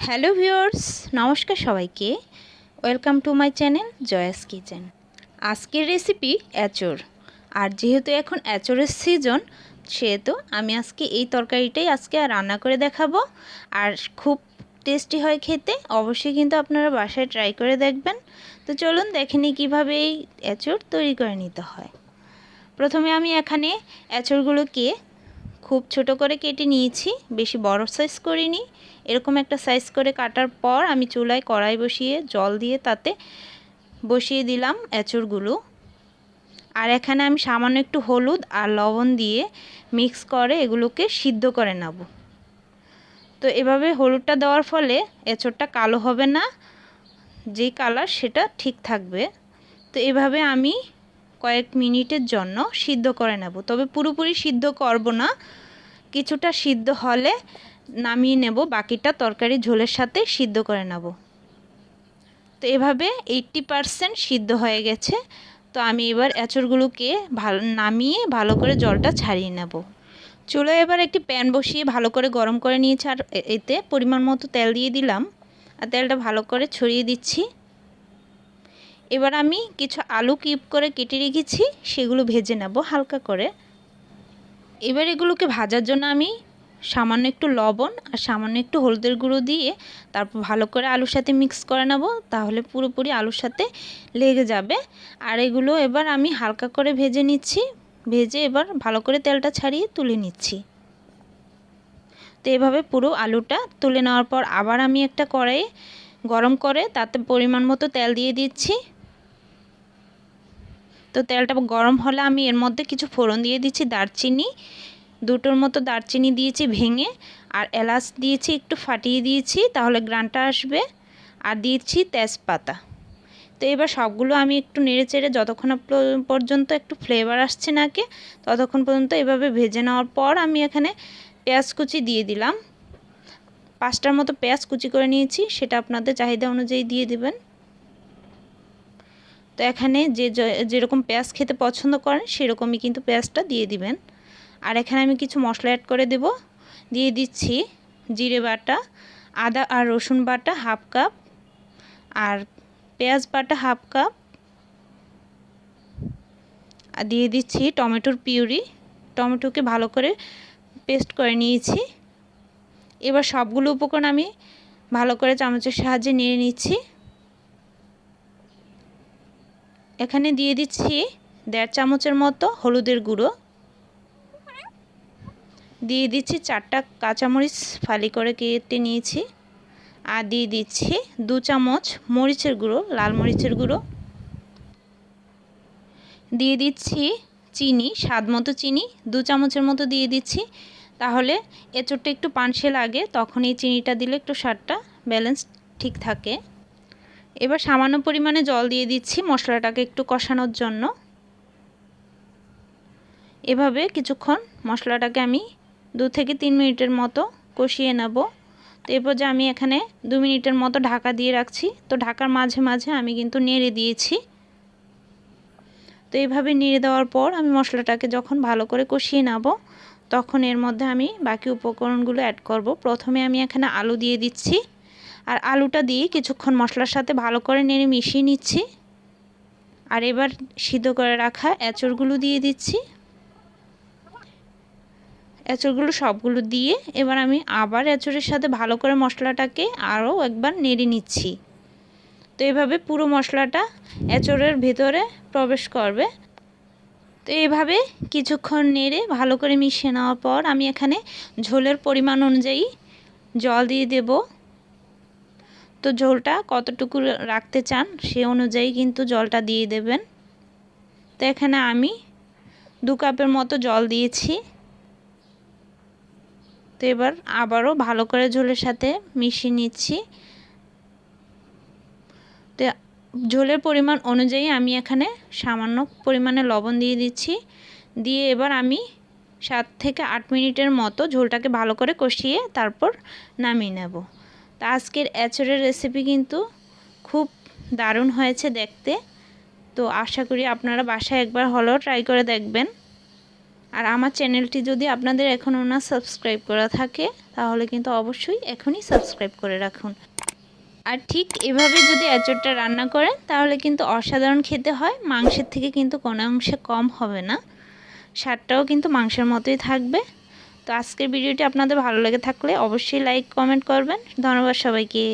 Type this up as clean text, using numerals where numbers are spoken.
Hello viewers, নমস্কার সবাইকে। Welcome to my channel জয়াস kitchen. আজকের রেসিপি এঁচড়। আর যেহেতু এখন এঁচড়ের সিজন, সেহেতু আমি আজকে এই তরকারিটাই রান্না করে দেখাবো। আর খুব টেস্টি হয় খেতে, অবশ্যই কিন্তু আপনারা বাসায় ট্রাই করে দেখবেন। তো চলুন দেখে নিই কীভাবে এই এঁচড় তৈরি করে নিতে হয়। প্রথমে আমি এখানে এঁচড়গুলোকে খুব ছোট করে কেটে নিয়েছি, বেশি বড় সাইজ করিনি। এরকম একটা সাইজ করে কাটার পর আমি চুলায় কড়াই বসিয়ে জল দিয়ে তাতে বসিয়ে দিলাম এঁচড়গুলো। আর এখানে আমি সামান্য একটু হলুদ আর লবণ দিয়ে মিক্স করে এগুলোকে সিদ্ধ করে নেব। তো এভাবে হলুদটা দেওয়ার ফলে এঁচড়টা কালো হবে না, যেই কালার সেটা ঠিক থাকবে। তো এভাবে আমি কয়েক মিনিটের জন্য সিদ্ধ করে নেব, তবে পুরোপুরি সিদ্ধ করব না। কিছুটা সিদ্ধ হলে নামিয়ে নেব, বাকিটা তরকারি ঝোলের সাথে সিদ্ধ করে নেব। তো এভাবে 80% সিদ্ধ হয়ে গেছে। তো আমি এবার এঁচড়গুলোকে নামিয়ে ভালো করে জলটা ছাড়িয়ে নেব। চুলায় এবার একটি প্যান বসিয়ে ভালো করে গরম করে নিয়েছি, আর এতে পরিমাণ মতো তেল দিয়ে দিলাম। আর তেলটা ভালো করে ছড়িয়ে দিচ্ছি। এবার আমি কিছু আলু কিউব করে কেটে রেখেছি, সেগুলো ভেজে নেব হালকা করে। এবার এগুলোকে ভাজার জন্য আমি সামান্য একটু লবণ আর সামান্য একটু হলুদের গুঁড়ো দিয়ে তারপর ভালো করে আলুর সাথে মিক্স করে নেব, তাহলে পুরোপুরি আলুর সাথে লেগে যাবে। আর এগুলো এবার আমি হালকা করে ভেজে নিচ্ছি। ভেজে এবার ভালো করে তেলটা ছাড়িয়ে তুলে নিচ্ছি। তো এভাবে পুরো আলুটা তুলে নেওয়ার পর আবার আমি একটা কড়াই গরম করে তাতে পরিমাণ মতো তেল দিয়ে দিচ্ছি। তো তেলটা গরম হলে আমি এর মধ্যে কিছু ফোড়ন দিয়ে দিচ্ছি। দারচিনি, দুটোর মতো দারচিনি দিয়েছি ভেঙে, আর এলাচ দিয়েছি একটু ফাটিয়ে দিয়েছি, তাহলে গ্রানটা আসবে। আর দিয়েছি তেজপাতা। তো এবার সবগুলো আমি একটু নেড়েচেড়ে যতক্ষণ পর্যন্ত একটু ফ্লেভার আসছে নাকে, ততক্ষণ পর্যন্ত এভাবে ভেজে নেওয়ার পর আমি এখানে পেঁয়াজ কুচি দিয়ে দিলাম। 5টার মতো পেঁয়াজ কুচি করে নিয়েছি, সেটা আপনাদের চাহিদা অনুযায়ী দিয়ে দেবেন। তো এখানে যেরকম পেঁয়াজ খেতে পছন্দ করেন সেরকমই কিন্তু পেঁয়াজটা দিয়ে দিবেন। আর এখানে আমি কিছু মশলা অ্যাড করে দেব। দিয়ে দিচ্ছি জিরে বাটা, আদা আর রসুন বাটা হাফ কাপ, আর পেঁয়াজ বাটা হাফ কাপ, আর দিয়ে দিচ্ছি টমেটোর পিউরি। টমেটোকে ভালো করে পেস্ট করে নিয়েছি। এবার সবগুলো উপকরণ আমি ভালো করে চামচের সাহায্যে নেড়ে নিচ্ছি। এখানে দিয়ে দিচ্ছি 1.5 চামচের মতো হলুদের গুঁড়ো, দিয়ে দিচ্ছি 4টা কাঁচামরিচ ফালি করে কেটে নিয়েছি, আর দিয়ে দিচ্ছি 2 চামচ মরিচের গুঁড়ো, লাল মরিচের গুঁড়ো, দিয়ে দিচ্ছি চিনি, স্বাদ মতো চিনি 2 চামচের মতো দিয়ে দিচ্ছি। তাহলে এঁচড়টা একটু পানসে লাগে, তখন এই চিনিটা দিলে একটু স্বাদটা ব্যালেন্স ঠিক থাকে। এবার সামান্য পরিমাণে জল দিয়ে দিচ্ছি মশলাটাকে একটু কষানোর জন্য। এভাবে কিছুক্ষণ মশলাটাকে আমি 2 থেকে 3 মিনিটের মতো কষিয়ে নেব। তো এরপর যে আমি এখানে 2 মিনিটের মতো ঢাকা দিয়ে রাখছি। তো ঢাকার মাঝে মাঝে আমি কিন্তু নেড়ে দিয়েছি। তো এইভাবে নেড়ে দেওয়ার পর আমি মশলাটাকে যখন ভালো করে কষিয়ে নেব, তখন এর মধ্যে আমি বাকি উপকরণগুলো অ্যাড করব। প্রথমে আমি এখানে আলু দিয়ে দিচ্ছি, আর আলুটা দিয়ে কিছুক্ষণ মশলার সাথে ভালো করে নেড়ে মিশিয়ে নিচ্ছি। আর এবার সিদ্ধ করে রাখা এঁচড়গুলো দিয়ে দিচ্ছি। এঁচড়গুলো সবগুলো দিয়ে এবার আমি আবার এঁচড়ের সাথে ভালো করে মশলাটাকে আরও একবার নেড়ে নিচ্ছি। তো এভাবে পুরো মশলাটা এঁচড়ের ভেতরে প্রবেশ করবে। তো এভাবে কিছুক্ষণ নেড়ে ভালো করে মিশিয়ে নেওয়ার পর আমি এখানে ঝোলের পরিমাণ অনুযায়ী জল দিয়ে দেব। তো ঝোলটা কতটুকু রাখতে চান সে অনুযায়ী কিন্তু জলটা দিয়ে দেবেন। তো এখানে আমি 2 কাপের মতো জল দিয়েছি। তো এবার আবারও ভালো করে ঝোলের সাথে মিশিয়ে নিচ্ছি। তো ঝোলের পরিমাণ অনুযায়ী আমি এখানে সামান্য পরিমাণে লবণ দিয়ে দিচ্ছি। দিয়ে এবার আমি 7 থেকে 8 মিনিটের মতো ঝোলটাকে ভালো করে কষিয়ে তারপর নামিয়ে নেব। তো আজকের এঁচড়ের রেসিপি কিন্তু খুব দারুণ হয়েছে দেখতে। তো আশা করি আপনারা বাসায় একবার হলেও ট্রাই করে দেখবেন। আর আমার চ্যানেলটি যদি আপনাদের এখনও না সাবস্ক্রাইব করা থাকে তাহলে কিন্তু অবশ্যই এখনই সাবস্ক্রাইব করে রাখুন। আর ঠিক এভাবে যদি এঁচড়টা রান্না করেন তাহলে কিন্তু অসাধারণ খেতে হয়, মাংসের থেকে কিন্তু কোনো অংশে কম হবে না, স্বাদটাও কিন্তু মাংসের মতোই থাকবে। তো আজকের ভিডিওটি আপনাদের ভালো লেগে থাকলে অবশ্যই লাইক কমেন্ট করবেন। ধন্যবাদ সবাইকে।